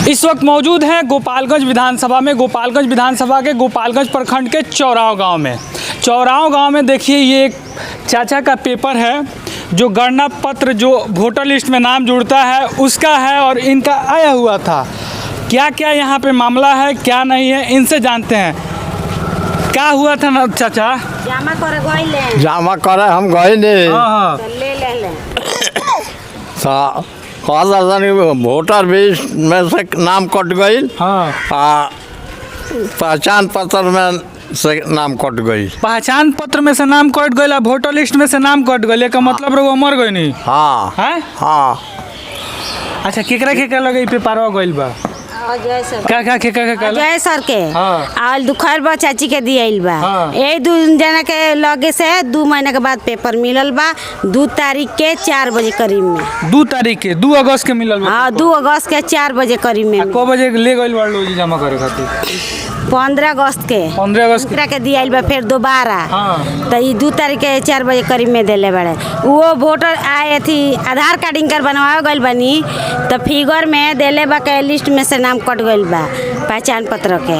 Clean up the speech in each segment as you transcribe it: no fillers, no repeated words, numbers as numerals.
इस वक्त मौजूद हैं गोपालगंज विधानसभा में। गोपालगंज विधानसभा के गोपालगंज प्रखंड के चौराव गांव में। चौराव गांव में देखिए ये एक चाचा का पेपर है जो गणना पत्र जो वोटर लिस्ट में नाम जुड़ता है उसका है और इनका आया हुआ था। क्या क्या यहाँ पे मामला है क्या नहीं है इनसे जानते हैं। क्या हुआ था ना चाचा? जमा करे हम गए नहीं। हाँ वोटर लिस्ट में से नाम कट गई। हाँ पहचान पत्र में से नाम कट गई। पहचान पत्र में से नाम कट गई, वोटर लिस्ट में से नाम कट गई का मतलब रहो मर गई नहीं। हाँ है? हाँ। अच्छा केकरा लगे पेपर गइल बा? क्या अजय सर के और दुखर बा चाची के दियल बा। यही दू जना के लगे से 2 महीना के बाद पेपर मिलल बा 2 तारीख के 4 बजे करीब में। 2 तारीख के 2 अगस्त के मिलल बा। हाँ 2 अगस्त के 4 बजे करीब में। को बजे ले गइल बा लोग जमा करे खातिर? 15 अगस्त के 15 अगस्त के दियल बा फिर दोबारा। तो ये 2 तारीख के 4 बजे करीब में देले बड़े। वो वोटर आए थी आधार कार्ड इनकर बनवावे गइल बनी तो फिगर में देले बा के लिस्ट में से नाम कट गइल बा पहचान पत्र के।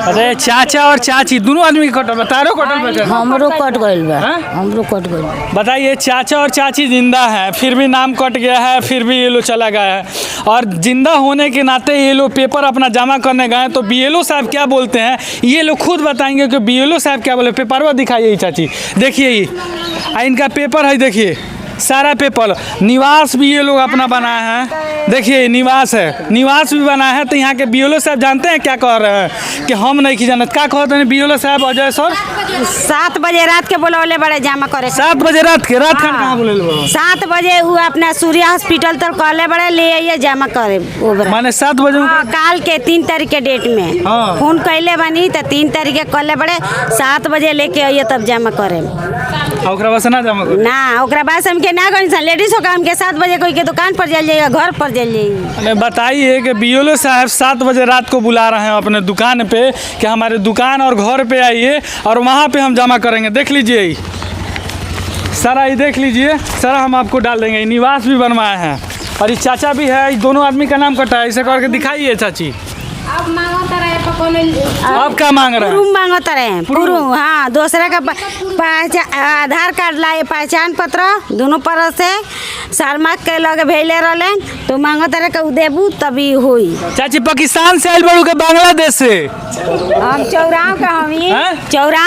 अरे चाचा और चाची दोनों आदमी के कटल बा? तारो कटल बा? हमरो कट गइल बा। हमरो कट गइल। बताइए चाचा और चाची जिंदा है फिर भी नाम कट गया है फिर भी ये लोग चला गया है और जिंदा होने के नाते ये लोग पेपर अपना जमा करने गए तो बीएलओ साहब क्या बोलते हैं ये लोग खुद बताएंगे कि बीएलओ साहब क्या बोले। पेपर दिखाइए चाची देखिए ये इनका पेपर है देखिए सारा पेपर। निवास भी ये लोग अपना बनाए हैं देखिए निवास है निवास भी बनाया है। तो यहाँ के बीएलओ साहब जानते हैं क्या कह रहे हैं कि हम नहीं की जानत क्या कहते हैं बीएलओ साहब अजय सर? 7 बजे रात के बोलौले बड़े जमा करे। 7 बजे रात के? रात खान कहाँ बोले? 7 बजे वो अपना सूर्य हॉस्पिटल तक कहले बड़े ले आइए जमा करे। माने 7 बजे काल के 3 तारीख के डेट में फोन कैले बनी तो 3 तारीख के कहले बड़े 7 बजे लेके आइए तब जमा करे। ओकरा बाद से ना जमा करे? ना ओकरा बाद से हमके ना गई लेडीज होगा हमके 7 बजे कोई के दुकान पर चल जाइएगा घर पर चल जाइए। बताइए कि बीएलओ साहब 7 बजे रात को बुला रहे हैं अपने दुकान पे कि हमारे दुकान और घर पे आइए और वहाँ पे हम जमा करेंगे। देख लीजिए सारा ये देख लीजिए सारा हम आपको डाल देंगे। निवास भी बनवाए हैं और ये चाचा भी है। दोनों आदमी का नाम कटा है ऐसे करके दिखाइए चाची। आप क्या मांग रहे हैं? प्रूफ मांगता रहे प्रूफ। हाँ दूसरा का आधार कार्ड लाए पहचान पत्र दोनों पर से शर्मा के लगे भेजले रहे तो मांगता रहे कि देबू तभी हुई। चाची पाकिस्तान से आयल बड़ू के बांग्लादेश से? हम चौराव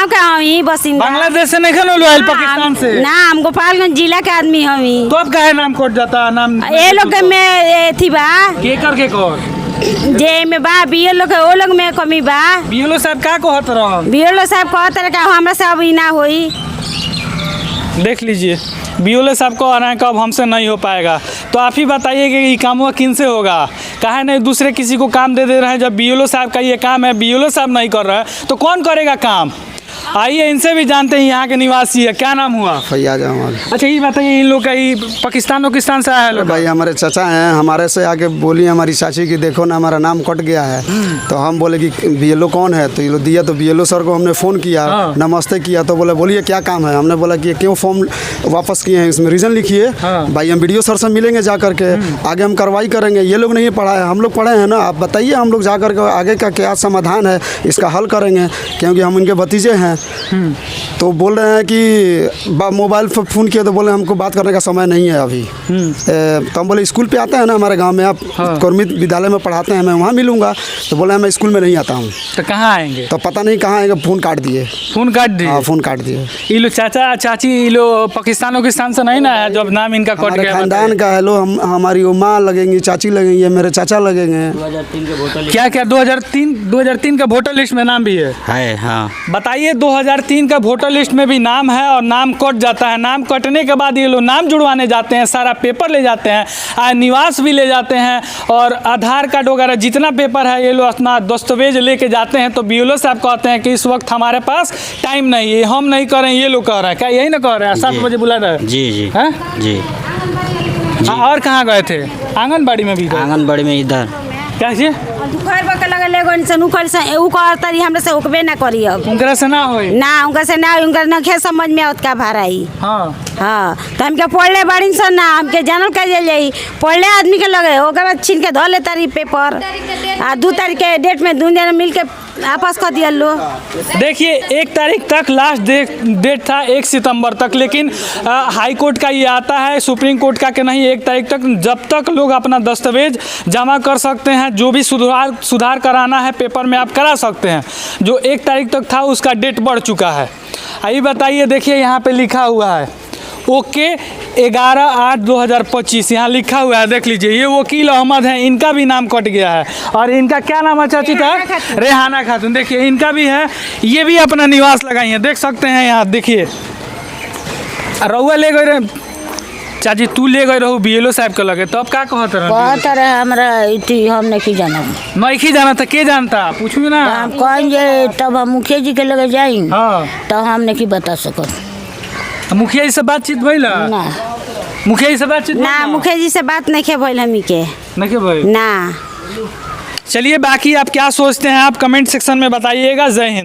का हमी बसिंदा। बांग्लादेश से नहीं खनो आयल पाकिस्तान से? ना हम गोपालगंज जिला के आदमी हमी। तो अब काहे नाम कट जाता नाम? ये लोग में थी बा के करके कौन जे में बा बीएलओ के वो लोग में कमी बा। बीएलओ साहब क्या कहत रहा? बीएलओ साहब कहते रहे हमरा से अब ना होई। देख लीजिए बीएलओ साहब को आ रहे हैं कब हमसे नहीं हो पाएगा। तो आप ही बताइए कि ये काम किन से होगा? काहे नहीं दूसरे किसी को काम दे रहे हैं जब बीएलओ साहब का ये काम है बीएलओ साहब नहीं कर रहा है तो कौन करेगा काम? आइए इनसे भी जानते हैं यहाँ के निवासी है। क्या नाम हुआ? फैयाज अहमद। अच्छा ये बताइए इन लोग का ये पाकिस्तान से आया है लोग? भाई हमारे चाचा हैं हमारे से आके बोली हमारी चाची की देखो ना हमारा नाम कट गया है। तो हम बोले कि बीएलओ कौन है तो ये लोग दिया तो बीएलओ सर को हमने फ़ोन किया नमस्ते किया तो बोलिए क्या काम है। हमने बोला कि क्यों फॉर्म वापस किए हैं इसमें रीज़न लिखिए। भाई हम वीडियो सर से मिलेंगे जा करके आगे हम कार्रवाई करेंगे। ये लोग नहीं पढ़ा है हम लोग पढ़े हैं ना। आप बताइए हम लोग जा करके आगे का क्या समाधान है इसका हल करेंगे क्योंकि हम उनके भतीजे हैं। तो बोल रहे हैं कि मोबाइल पर फ़ोन किया तो बोले हमको बात करने का समय नहीं है अभी। तो हम बोले स्कूल पे आते हैं ना हमारे गांव में आप कौरमित विद्यालय में पढ़ाते हैं मैं वहाँ मिलूंगा। तो बोले मैं स्कूल में नहीं आता हूँ। तो कहाँ आएंगे? तो पता नहीं कहाँ आएंगे। फ़ोन काट दिए। हाँ फ़ोन काट दिए। ये लोग चाचा चाची ये लोग पाकिस्तान से नहीं ना है जब नाम इनका कट गया? खानदान का है लो हमारी माँ लगेंगी चाची लगेंगी मेरे चाचा लगेंगे। 2003 के वोटर क्या 2003 का वोटर लिस्ट में नाम भी है? हाँ बताइए 2003 का वोटर लिस्ट में भी नाम है और नाम कट जाता है। नाम कटने के बाद ये लोग नाम जुड़वाने जाते हैं सारा पेपर ले जाते हैं निवास भी ले जाते हैं और आधार कार्ड वगैरह जितना पेपर है ये लोग अपना दस्तावेज लेके जाते हैं। तो बीएलओ साहब कहते हैं कि इस वक्त हमारे पास टाइम नहीं है हम नहीं कर रहे हैं। ये लोग कह रहे हैं क्या यही ना कह रहे हैं? 7 बजे बुला रहे हैं? जी और कहाँ गए थे? आंगनबाड़ी में भी गए? आंगनबाड़ी में इधर क्या चीज दुखर बके लगे लेगन से नुखर से ऊ कर तरी हमरे से होकबे ना करी अब उनकरा से ना होई। ना उनका से ना उनका नखे समझ में आवत का भाराई। हाँ हाँ तो हमके पढ़ले बड़ी सन ना हमके जानल कर जाई पढ़ले आदमी के लगे ओकर बाद छीन के धो ले तारी पेपर आ 2 तारीख के डेट में दोनों जने मिल के आपस कर दिया लो। देखिए 1 तारीख तक लास्ट डेट था 1 सितंबर तक, लेकिन हाई कोर्ट का ये आता है, सुप्रीम कोर्ट का कि नहीं 1 तारीख तक जब तक लोग अपना दस्तावेज जमा कर सकते हैं, जो भी सुधार कराना है पेपर में आप करा सकते हैं। जो 1 तारीख तक था उसका डेट बढ़ चुका है। आइए बताइए, देखिए यहाँ पे लिखा हुआ है ओके 11/8/2025 यहाँ लिखा हुआ है, देख लीजिए। ये वकील अहमद हैं, इनका भी नाम कट गया है। और इनका क्या नाम है चाची था? रेहाना खातून। देखिए इनका भी है, ये भी अपना निवास लगाई हैं, देख सकते हैं यहाँ। देखिए रउआ ले गए रहे चाची, तू ले गए रहू BLO साहब के लगे, तो अब क्या कहते रहे? कहता रहे हमरा इति हम नहीं जाना। नहीं जाना था, के जानता पूछू ना। हम कहेंगे तब हम मुखिया जी के लगे जाई। हाँ तो हम नहीं बता सकत। मुखिया जी से बातचीत भइल? ना मुखिया जी से बातचीत ना मुखिया जी से बात नहीं के भइल हमी के नहीं भइल ना। चलिए बाकी आप क्या सोचते हैं आप कमेंट सेक्शन में बताइएगा। जय हिंद।